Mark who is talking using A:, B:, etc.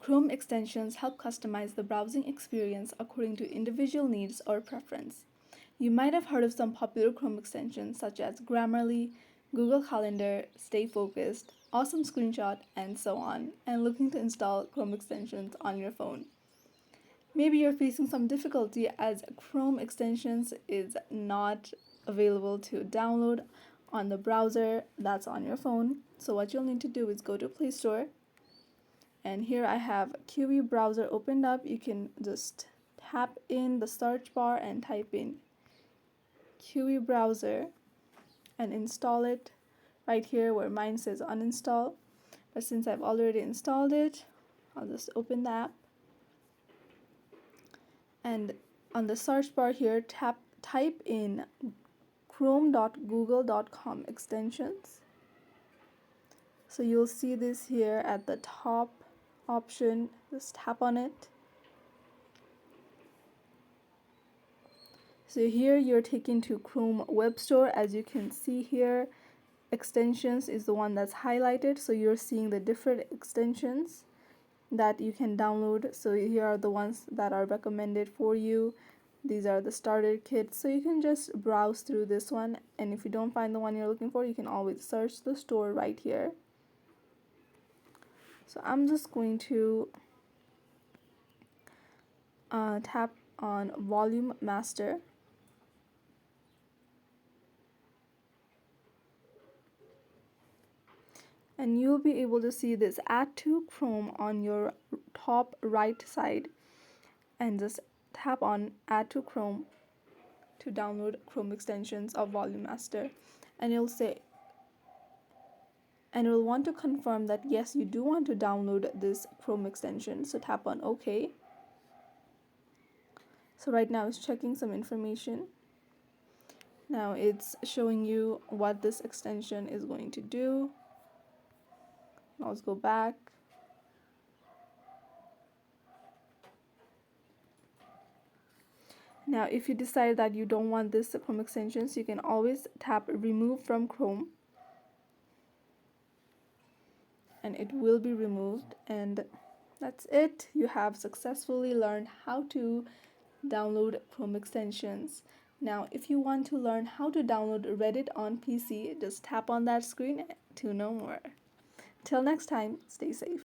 A: Chrome extensions help customize the browsing experience according to individual needs or preference. You might have heard of some popular Chrome extensions such as Grammarly, Google Calendar, Stay Focused, Awesome Screenshot, and so on, and looking to install Chrome extensions on your phone. Maybe you're facing some difficulty as Chrome extensions is not available to download on the browser that's on your phone. So what you'll need to do is go to Play Store, and here I have Kiwi browser opened up. You can just tap in the search bar and type in Kiwi browser and install it right here where mine says uninstall. But since I've already installed it, I'll just open the app, and on the search bar here type in chrome.google.com extensions. So you'll see this here at the top option. Just tap on it. So here you're taken to Chrome Web Store. As you can see here, extensions is the one that's highlighted. So you're seeing the different extensions that you can download. So here are the ones that are recommended for you. These are the starter kits. So you can just browse through this one, and if you don't find the one you're looking for, you can always search the store right here. So I'm just going to tap on Volume Master. And you'll be able to see this Add to Chrome on your top right side, and just tap on Add to Chrome to download Chrome extensions of Volume Master. And it'll want to confirm that yes, you do want to download this Chrome extension. So tap on OK. So right now it's checking some information. Now it's showing you what this extension is going to do. Now let's go back. Now if you decide that you don't want this Chrome extensions, you can always tap Remove from Chrome, and it will be removed. And that's it. You have successfully learned how to download Chrome extensions. Now if you want to learn how to download Reddit on PC, just tap on that screen to know more. Till next time, stay safe.